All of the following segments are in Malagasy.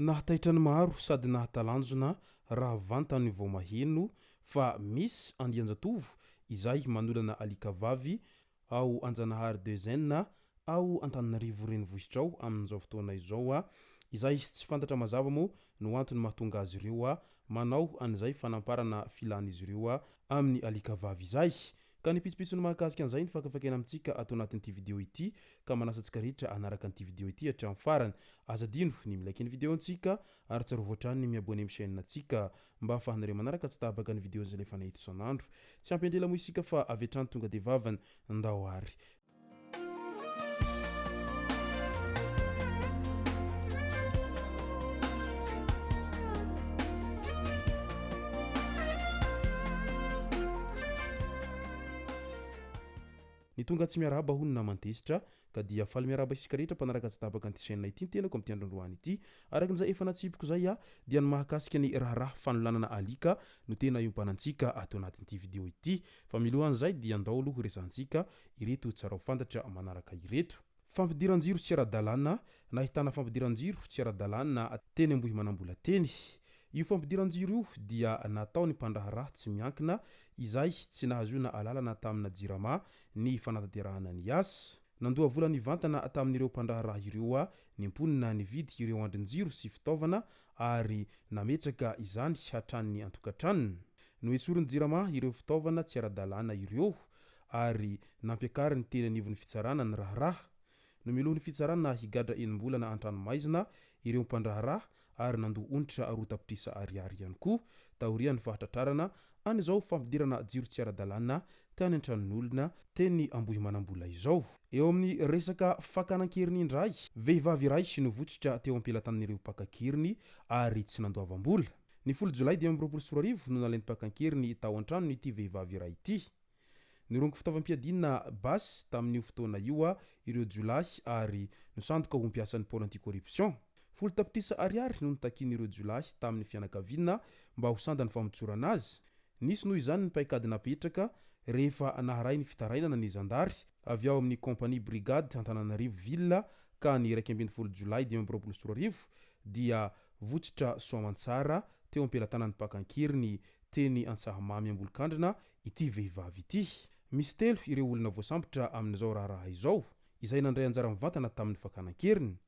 Nahataitra ny maro sady nahatalanjona raha vantany vao maheno fa misy andianjatovo izay manolana alika vavy ao Anjanahary Dezenina ao Antananarivo renivohitra ao amin'izao fotoana izao izay tsy fantatra mazava moa no antony mahatonga azy ireo manao an'izay fanamparana filan'izy ireo amin'ny alika vavy izay. Ka ny pitsopitsony mahakasika an'izay ny fakafakena amintsika atao anatin'ity vidéo ity ka manasa antsika rehetra hanaraka an'ity vidéo ity hatramin'ny farany. Aza dino ny milaiky ny vidéo antsika ary tsara voatrany ny miabone amin'ny chaîne antsika mba ahafahanareo manaraka tsy tabaka ny vidéo zay efa nahita isan'andro. Tsy ampy-andrela moa isika fa avy hatrany tonga de vavany ndao ary. Ny tonga tsy miarahaba hono namantesitra ka dia faly miarahaba isika rehetra mpanaraka tsy tabaka an'ity chaîne ity tenako amin'ity androandroany ity. Arakin'izay efa natsipiko zay dia ny mahakasika ny raharaha fanolanana alika no tena iompanantsika atao anatin'ity vidéo ity. Fa milohan'izay dia andao aloha resantsika ireto tsara ho fantatra manaraka ireto. Fampidiran-jiro tsy ara-dalàna, nahitana fampidiran-jiro tsy ara-dalàna teny ambohy manambola-teny. Io fampidiran-jiro io dia nataony mpandraharaha tsy miankina izay tsy nahazoana alalana tamina jirama ny fanatanterahana ny asa. Nandoa vola ny vantana tamin'ireo mpandraharaha ireo ny mponina nividy ireo andrin-jiro sy fitaovana ary nametraka izany hatrany antokantranony. Noesoriny jirama ireo fitaovana tsy ara-dalàna ireo ary nampiakary ny teny anivon'ny fitsarana ny raharaha. No milohan'ny fitsarana higadra enim-bolana an-tranomaizina ireo mpandraharaha ary nandoa onitra roa tapitrisa ariary ihany koa taorian'ny fahatratrarana an'izao fampidirana jiro tsy ara-dalàna tany an-tranon'olona teny ambohy manambola izao. Eo amin'ny resaka fakanan-keriny indray, vehivavy iray novotsitra teo am-pelatan'ireo mpakan-keriny ary tsy nandoavam-bola. Ny 10 Jolay 2024 no nalainy mpakan-keriny tao an-tranony ity vehivavy iray ity. Nirongo fitaovam-piadina basy tamin'io fotoana io ireo Jolay ary nosandoka ho mpiasan'ny pôle anti-corruption. 10 tapitrisa ariary no nitakin'ireo Jolay tamin'ny fianakaviana mba ho sandany famotsorana azy. Nisy noho izany ny paikady napetraka rehefa naharay ny fitarainana ny zandary avy ao amin'ny compagnie brigade Antananarivo Ville ka ny 12 Jolay 2024 dia votsitra Soamantsara teo am-pelatanan'ny mpakan-keriny teny Antsahamamy Ambolokandrina ity vehivavy ity. Misy telo ireo olona voasambotra amin'izao raharaha izao izay nandray anjara mivantana tamin'ny fakanan-keriny.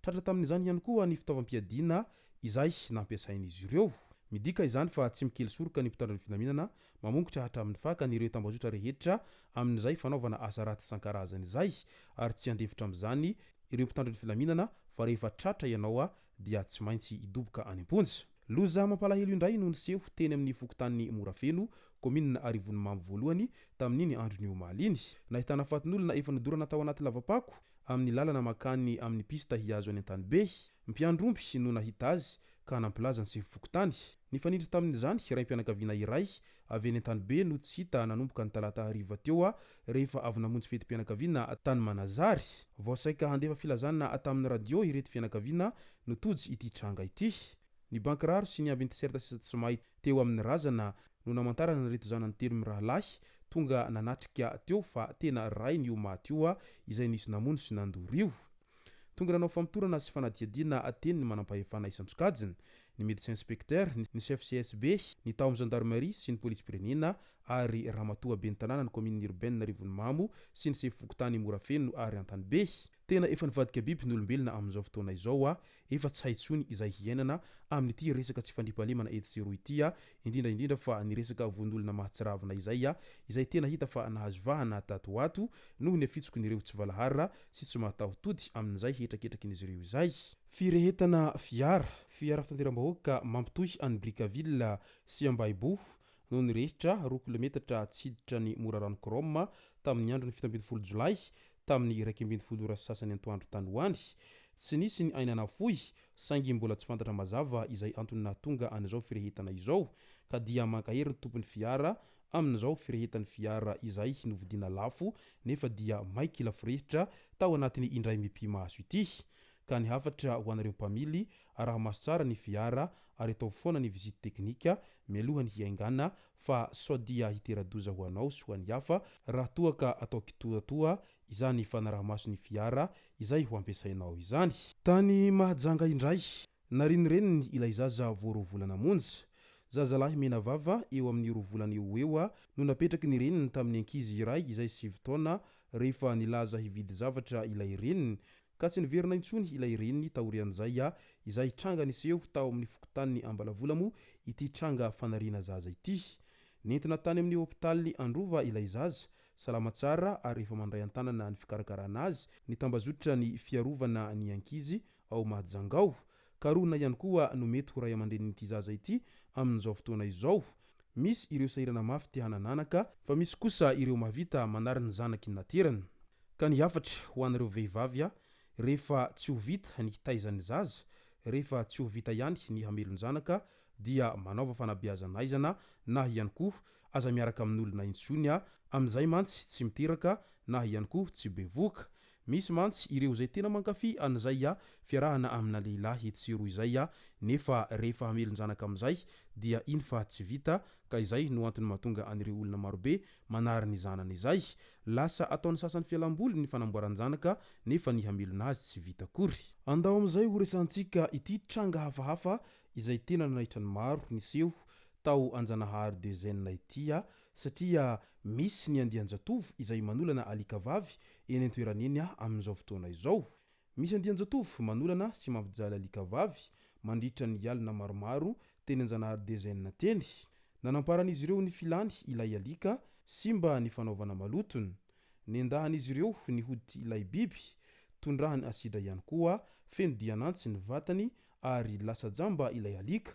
Tratra tamin'izany ihany koa ny fitaovam-piadina izay nampiasain'izy ireo. Midika izany fa tsy mikely soroka ny mpitandro ny filaminana mamongotra hatramin'ny fakany ireo tambazotra rehetra amin'izay fanaovana asa raty isan-karazany izay ary tsy andefitra amin'izany ireo mpitandro ny filaminana fa rehefa tratra ianao dia tsy maintsy idoboka any am-ponja. Loza mampalahelo indray no niseho teny amin'ny fokontany Morafeno, kominina Arivonimamy voalohany tamin'iny andron'io omaly iny. Nahitana fatin'olona efa nodorana tao anaty lavapako amin'ny lalana makany amin'ny pista hiazo any an-tanibe. Mpiandrompy no nahita azy ka nampilaza ny seho fokontany. Nifanindry tamin'izany raim-pianakaviana iray avy any an-tanibe no tsy hita nanomboka ny talata hariva teo rehefa avy namonjy fetim-pianakaviana tany Manazary. Voasaika handefa filazana tamin'ny radio ireto fianakaviana no tojo ity tranga ity. Ny bankiraro sy ny abin'ny tiserta sisa Tsomay teo amin'ny razana no namantarana reto zanany telo mirahalahy tonga nanatrika teo fa tena ray ny omaty io izay nisy namono sy nandorio. Tonga nanao famtorana sy fanadiadiana teny ny manampahefana isan-tsokajiny, ny médecin inspecteur, ny chef CSB, ny tao gendarmerie sy ny police-pirenena ary ramatoa ben'ny tanàna ny commune urbaine Rivonimamy sy ny seho fokontany Morafeno ary Antanibe. Tena efa nivadika biby ny olombelona amin'izao fotoana izao efa tsy haintsony izay hiainana amin'ity resaka tsy fandriampahalemana etsero ity indrindra fa ny resaka von'olona mahatsiravina izay tena hita fa nahazo vahana tato ho ato noho ny afitsoko n'ireo tsy valaharina sy tsy mahataho-tody amin'izay hetraketrakin'izy ireo izay. Firehetana fiara fitateram-bahoaka mampitohy any Brickaville sy Ambahibo no nirehitra 2 kilometatra tsiditra ny Morarano Krom tamin'ny andro ny 17 Jolay tamin'ny 1:12 ora sasany antoandro tany hoany. Tsy nisy ny ainana fohy saingy mbola tsy fantatra mazava izay antony nahatonga an'izao firehetana izao ka dia mankahery ny tompon'ny fiara amin'izao firehetan'ny fiara izay novidiana lafo nefa dia maiky lafo-rehitra tao anatin'ny indray mipimaso ity. Ka ny hafatra ho anareo mpamily araha maso tsara ny fiara ary atao foana ny visite teknika mialohany hiaingana fa sao dia hitera-doza ho anao sy ho an'ny hafa raha toa ka atao kitoatoa izany fanaraha-maso ny fiara izay ho ampiasainao izany. Tany Mahajanga indray Narinireny ilay zaza vao roa volana monja. Zazalahy mena vava eo amin'ny roa volana eo a no napetraky ny reniny tamin'ny ankizy iray izay 7 taona rehefa nilaza hividy zavatra ilay reniny ka tsy niverina intsony ilay reniny taorian'izay izay tranga niseho tao amin'ny fokotanin'ny Ambalavola mo ity tranga fanariana zaza ity. Nentina tany amin'ny hôpitaly Androva ilay zaza salama tsara ary efa mandray an-tanana ny fikarakarana azy ny tambazotra ny fiarovana ny ankizy ao Mahajangao. Karona ihany koa no mety ho ray aman-drenin'ity zaza ity amin'izao fotoana izao. Misy ireo sahirana mafy te hanananaka fa misy kosa ireo mahavita manary ny zanaky naterany. Ka ny hafatra ho an'ireo vehivavy rehefa tsy ho vita ny hitaizany zaza, rehefa tsy ho vita ihany ny hamelony zanaka dia manaova fanabeazana aizana na ihany koa aza miaraka amin'olona intsony amin'izay mantsy tsy miteraka na ihany koa tsy bevoka. Misy mantsy ireo zay tena mankafy an'izay fiarahana amina lehilahy etsiro izay nefa rehefa hamelony zanaka amin'izay dia iny fa tsy vita ka izay no antony mahatonga an'ireo olona marobe manary ny zanany izay. Lasa ataon'ny sasany fialamboly ny fanamboarany zanaka nefa ny hamelona azy tsy vita akory. Andao amin'izay ho resantsika ity tranga hafahafa izay tena nanaitra ny maro niseho tao Anjanahary Dezenina ity satria misy ny andian-jatovo izay manolana alika vavy eny an-toerana eny amin'izao fotoana izao. Misy andian-jatovo manolana sy mampijaly alika vavy mandritra ny alina maromaro teny Anjanahary Dezenina teny. Nanamparan'izy ireo ny filany ilay alika sy mba ny fanaovana malotony. Nendahan'izy ireo ny hoditra ilay biby, tondrahany asidra ihany koa, feno dianantsy ny vatany ary lasa jamba ilay alika.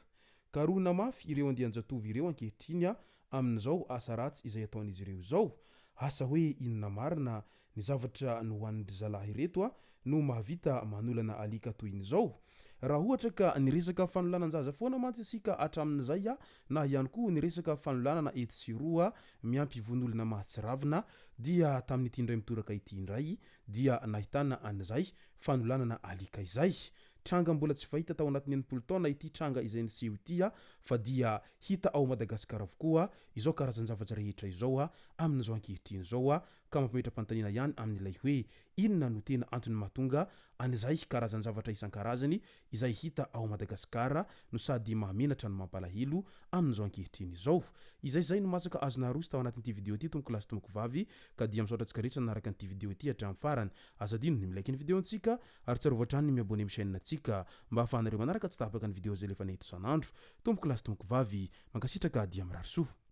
Karohina mafy ireo andian-jatovo ireo ankehitriny amin'izao asa ratsy izay ataon'izy ireo izao. Asa hoe inona marina ny zavatra nohoan'ry zalahy reto no mahavita manolana alika toy izao. Raha ohatra ka niresaka fanolanan-jaza foana mantsy isika hatramin'izay na ihany koa niresaka fanolanana etsiroa miampy von'olona mahatsiravina dia tamin'ity indray mitoraka ity indray dia nahitana an'izay fanolanana alika izay. Tranga mbola tsy fahita tao anatin'ny enimpolo taona ity tranga izay niseho ity fa dia hita ao Madagasikara avokoa izao karazan-javatra rehetra izao amin'izao ankehitriny izao ka mampimetra-panontaniana ihany amin'ilay hoe inona no tena antony mahatonga an'izay karazan-javatra isan-karazany izay hita ao Madagasikara no sady mahamenatra no mampalahelo amin'izao ankehitriny izao. Izay no masaka azona roso tao anatin'ity video ity tompoko lasy tompoko vavy ka dia misaotra antsika rehetra nanaraka an'ity video ity hatramin'ny farany. Azadino ny milaiky ny videontsika ary tsarovatra hatrany ny miabone amin'ny chaîne antsika mba ahafahanareo manaraka tsy tapaka ny video zay lefa nahito isan'andro. Tompoko lasy tompoko vavy mankasitraka dia mirary soa.